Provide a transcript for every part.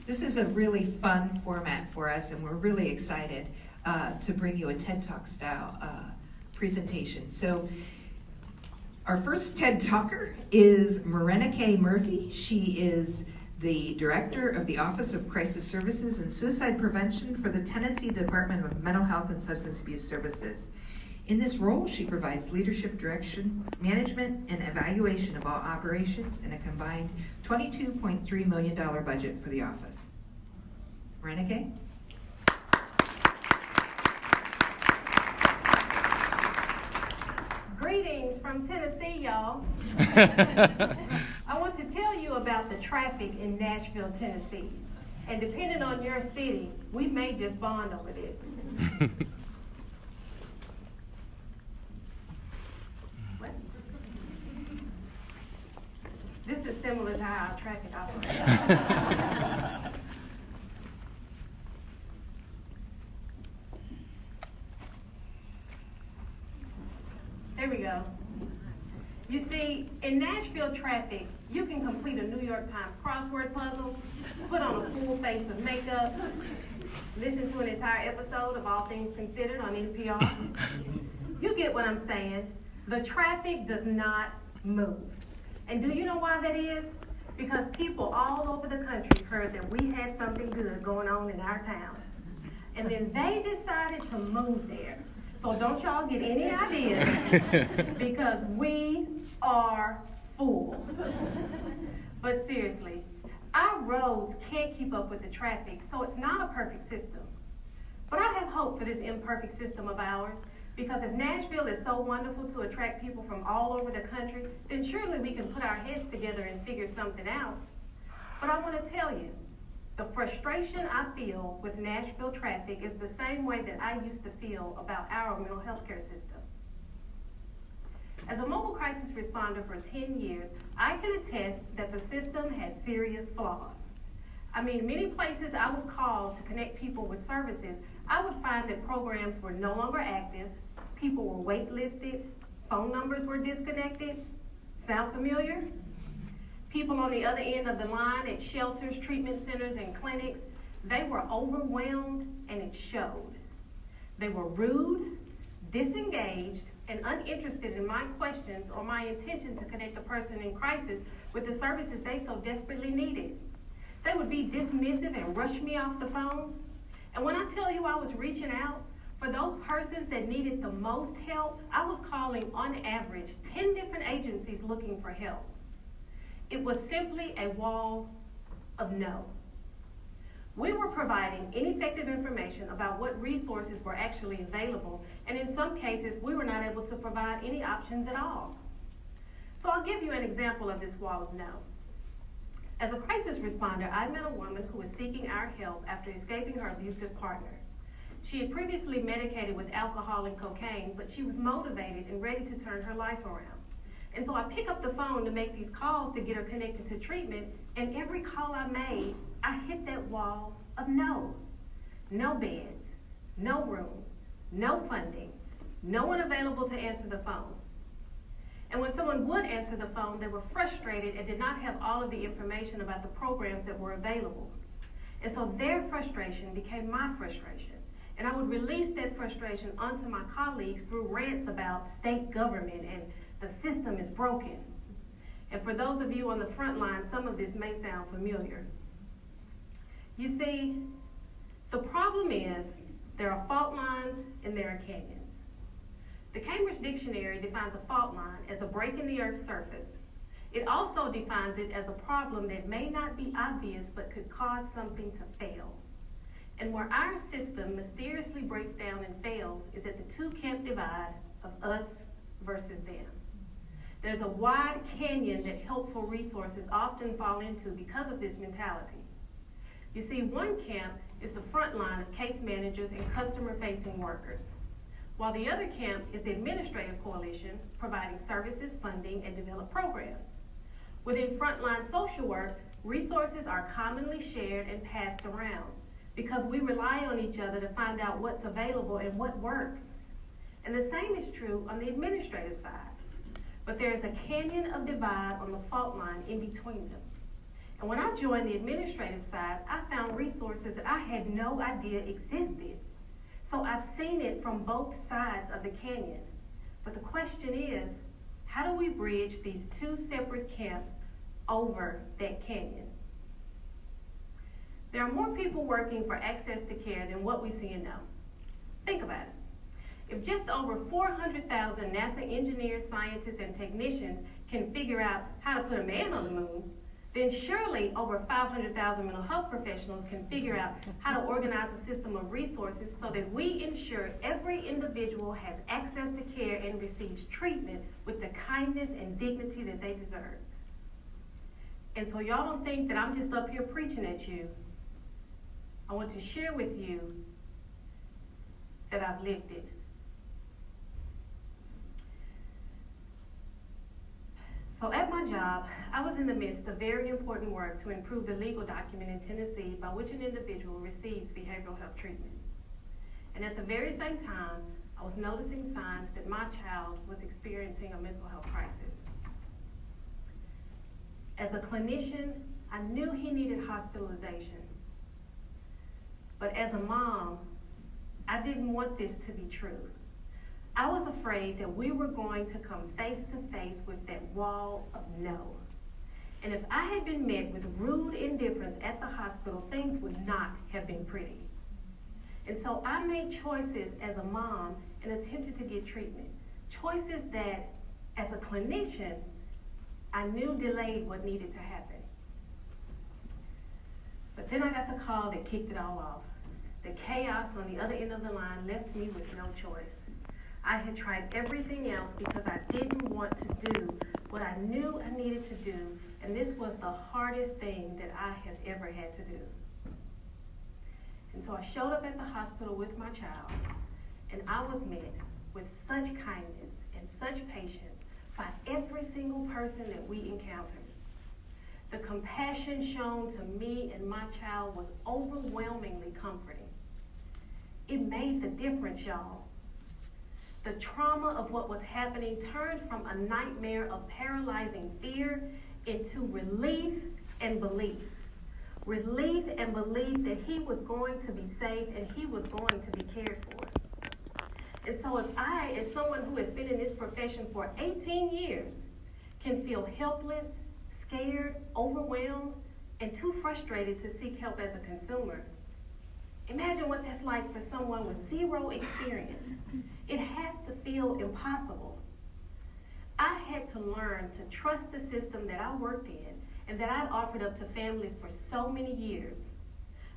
This is a really fun format for us, and we're really excited to bring you a TED Talk style presentation. So our first TED Talker is Marenike Murphy. She is the Director of the Office of Crisis Services and Suicide Prevention for the Tennessee Department of Mental Health and Substance Abuse Services. In this role, she provides leadership, direction, management, and evaluation of all operations in a combined $22.3 million budget for the office. Marenike? Greetings from Tennessee, y'all. I want to tell you about the traffic in Nashville, Tennessee. And depending on your city, we may just bond over this. What? This is similar to how our traffic operates. There we go. You see, in Nashville traffic, you can complete a New York Times crossword puzzle, put on a full face of makeup, listen to an entire episode of All Things Considered on NPR. You get what I'm saying. The traffic does not move. And do you know why that is? Because people all over the country heard that we had something good going on in our town. And then they decided to move there. So don't y'all get any ideas, because we are full. But seriously, our roads can't keep up with the traffic, so it's not a perfect system. But I have hope for this imperfect system of ours, because if Nashville is so wonderful to attract people from all over the country, then surely we can put our heads together and figure something out. But I want to tell you, the frustration I feel with Nashville traffic is the same way that I used to feel about our mental health care system. As a mobile crisis responder for 10 years, I can attest that the system has serious flaws. I mean, many places I would call to connect people with services, I would find that programs were no longer active, people were waitlisted, phone numbers were disconnected. Sound familiar? People on the other end of the line at shelters, treatment centers, and clinics, they were overwhelmed, and it showed. They were rude, disengaged, and uninterested in my questions or my intention to connect a person in crisis with the services they so desperately needed. They would be dismissive and rush me off the phone. And when I tell you I was reaching out, for those persons that needed the most help, I was calling on average 10 different agencies looking for help. It was simply a wall of no. We were providing ineffective information about what resources were actually available, and in some cases, we were not able to provide any options at all. So I'll give you an example of this wall of no. As a crisis responder, I met a woman who was seeking our help after escaping her abusive partner. She had previously medicated with alcohol and cocaine, but she was motivated and ready to turn her life around. And so I pick up the phone to make these calls to get her connected to treatment, and every call I made, I hit that wall of no. No beds, no room, no funding, no one available to answer the phone. And when someone would answer the phone, they were frustrated and did not have all of the information about the programs that were available. And so their frustration became my frustration. And I would release that frustration onto my colleagues through rants about state government and the system is broken. And for those of you on the front line, some of this may sound familiar. You see, the problem is there are fault lines and there are canyons. The Cambridge Dictionary defines a fault line as a break in the Earth's surface. It also defines it as a problem that may not be obvious but could cause something to fail. And where our system mysteriously breaks down and fails is at the two-camp divide of us versus them. There's a wide canyon that helpful resources often fall into because of this mentality. You see, one camp is the front line of case managers and customer-facing workers, while the other camp is the administrative coalition providing services, funding, and develop programs. Within frontline social work, resources are commonly shared and passed around because we rely on each other to find out what's available and what works. And the same is true on the administrative side. But there is a canyon of divide on the fault line in between them. And when I joined the administrative side, I found resources that I had no idea existed. So I've seen it from both sides of the canyon. But the question is, how do we bridge these two separate camps over that canyon? There are more people working for access to care than what we see and know. Think about it. If just over 400,000 NASA engineers, scientists, and technicians can figure out how to put a man on the moon, then surely over 500,000 mental health professionals can figure out how to organize a system of resources so that we ensure every individual has access to care and receives treatment with the kindness and dignity that they deserve. And so y'all don't think that I'm just up here preaching at you. I want to share with you that I've lived it. So at my job, I was in the midst of very important work to improve the legal document in Tennessee by which an individual receives behavioral health treatment. And at the very same time, I was noticing signs that my child was experiencing a mental health crisis. As a clinician, I knew he needed hospitalization. But as a mom, I didn't want this to be true. I was afraid that we were going to come face to face with that wall of no. And if I had been met with rude indifference at the hospital, things would not have been pretty. And so I made choices as a mom and attempted to get treatment. Choices that, as a clinician, I knew delayed what needed to happen. But then I got the call that kicked it all off. The chaos on the other end of the line left me with no choice. I had tried everything else because I didn't want to do what I knew I needed to do, and this was the hardest thing that I have ever had to do. And so I showed up at the hospital with my child, and I was met with such kindness and such patience by every single person that we encountered. The compassion shown to me and my child was overwhelmingly comforting. It made the difference, y'all. The trauma of what was happening turned from a nightmare of paralyzing fear into relief and belief. Relief and belief that he was going to be saved and he was going to be cared for. And so if I, as someone who has been in this profession for 18 years, can feel helpless, scared, overwhelmed, and too frustrated to seek help as a consumer, imagine what that's like for someone with zero experience. It has to feel impossible. I had to learn to trust the system that I worked in and that I'd offered up to families for so many years.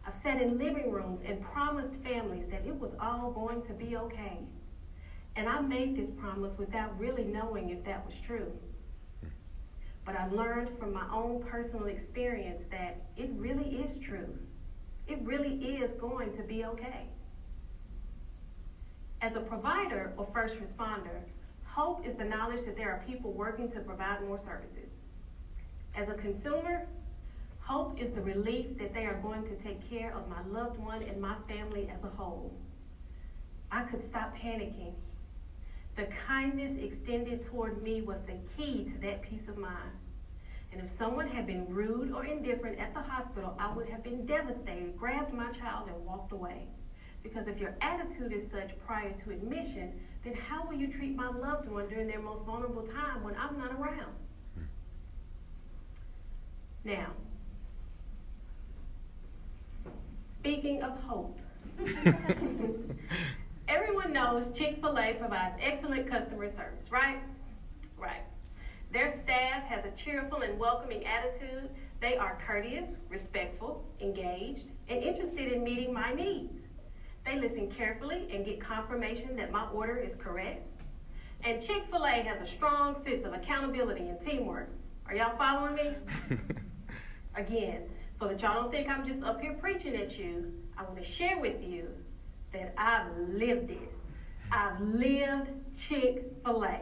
I've sat in living rooms and promised families that it was all going to be okay. And I made this promise without really knowing if that was true. But I learned from my own personal experience that it really is true. It really is going to be okay. As a provider or first responder, hope is the knowledge that there are people working to provide more services. As a consumer, hope is the relief that they are going to take care of my loved one and my family as a whole. I could stop panicking. The kindness extended toward me was the key to that peace of mind. And if someone had been rude or indifferent at the hospital, I would have been devastated, grabbed my child, and walked away. Because if your attitude is such prior to admission, then how will you treat my loved one during their most vulnerable time when I'm not around? Now, speaking of hope, everyone knows Chick-fil-A provides excellent customer service, right? Right. Their staff has a cheerful and welcoming attitude. They are courteous, respectful, engaged, and interested in meeting my needs. They listen carefully and get confirmation that my order is correct. And Chick-fil-A has a strong sense of accountability and teamwork. Are y'all following me? Again, so that y'all don't think I'm just up here preaching at you, I want to share with you that I've lived it. I've lived Chick-fil-A.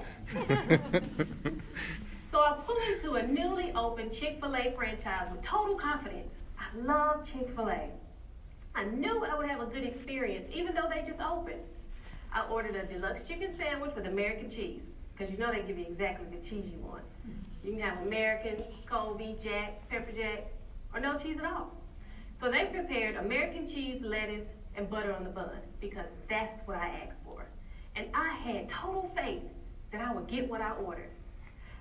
So I pulled into a newly opened Chick-fil-A franchise with total confidence. I love Chick-fil-A. I knew I would have a good experience, even though they just opened. I ordered a deluxe chicken sandwich with American cheese, because you know they give you exactly the cheese you want. You can have American, Colby, Jack, Pepper Jack, or no cheese at all. So they prepared American cheese, lettuce, and butter on the bun because that's what I asked for. And I had total faith that I would get what I ordered.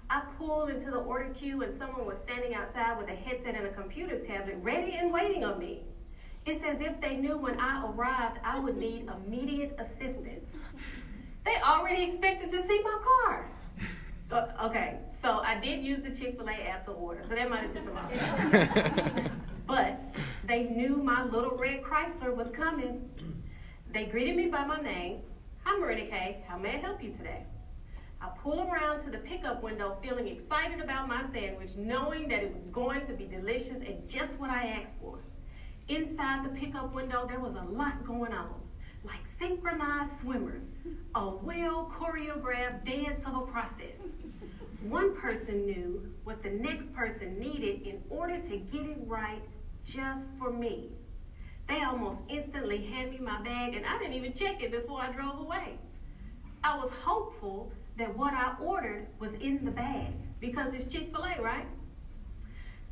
I pulled into the order queue and someone was standing outside with a headset and a computer tablet ready and waiting on me. It's as if they knew when I arrived I would need immediate assistance. They already expected to see my car. Okay, so I did use the Chick-fil-A app to order, so that might have took them off. But they knew my little red Chrysler was coming. They greeted me by my name. Hi, Marina Kay. How may I help you today? I pull around to the pickup window feeling excited about my sandwich, knowing that it was going to be delicious and just what I asked for. Inside the pickup window, there was a lot going on, like synchronized swimmers, a well-choreographed dance of a process. One person knew what the next person needed in order to get it right just for me. They almost instantly handed me my bag, and I didn't even check it before I drove away. I was hopeful that what I ordered was in the bag because it's Chick-fil-A, right?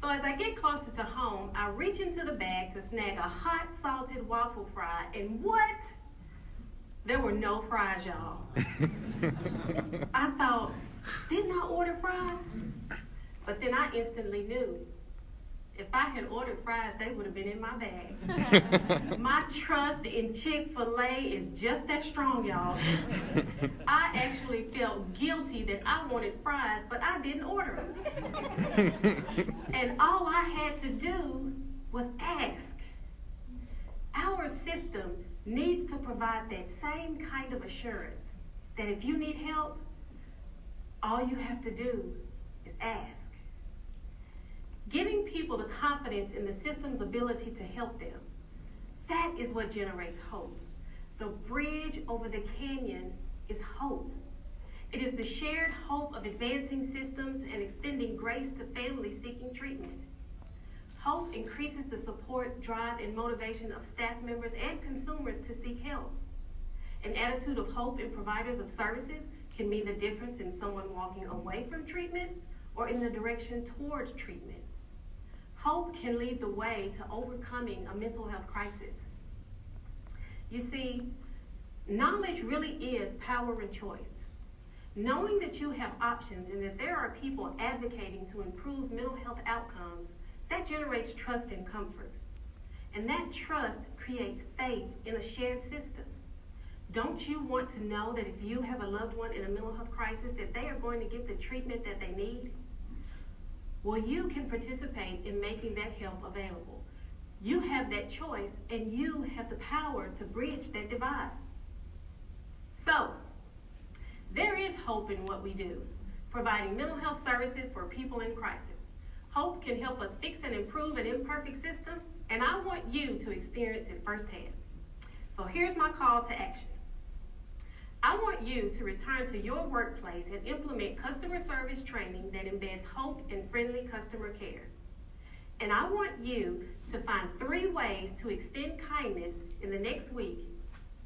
So as I get closer to home, I reach into the bag to snag a hot salted waffle fry, and what? There were no fries, y'all. I thought, didn't I order fries? But then I instantly knew. If I had ordered fries, they would have been in my bag. My trust in Chick-fil-A is just that strong, y'all. I actually felt guilty that I wanted fries, but I didn't order them. And all I had to do was ask. Our system needs to provide that same kind of assurance that if you need help, all you have to do is ask. Giving people the confidence in the system's ability to help them, that is what generates hope. The bridge over the canyon is hope. It is the shared hope of advancing systems and extending grace to families seeking treatment. Hope increases the support, drive, and motivation of staff members and consumers to seek help. An attitude of hope in providers of services can mean the difference in someone walking away from treatment or in the direction toward treatment. Hope can lead the way to overcoming a mental health crisis. You see, knowledge really is power and choice. Knowing that you have options and that there are people advocating to improve mental health outcomes, that generates trust and comfort. And that trust creates faith in a shared system. Don't you want to know that if you have a loved one in a mental health crisis, that they are going to get the treatment that they need? Well, you can participate in making that help available. You have that choice, and you have the power to bridge that divide. So, there is hope in what we do, providing mental health services for people in crisis. Hope can help us fix and improve an imperfect system, and I want you to experience it firsthand. So here's my call to action. I want you to return to your workplace and implement customer service training that embeds hope and friendly customer care. And I want you to find 3 ways to extend kindness in the next week,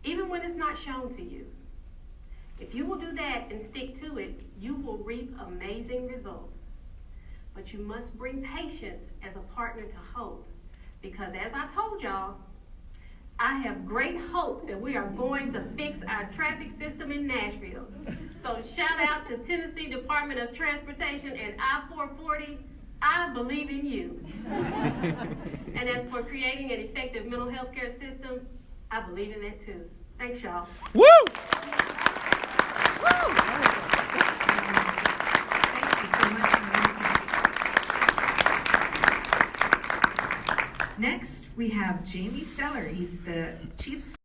even when it's not shown to you. If you will do that and stick to it, you will reap amazing results. But you must bring patience as a partner to hope, because as I told y'all, I have great hope that we are going to fix our traffic system in Nashville. So shout out to Tennessee Department of Transportation and I-440. I believe in you. And as for creating an effective mental health care system, I believe in that too. Thanks, y'all. Woo! Thank you so much. Next, we have Jamie Seller. He's the Chief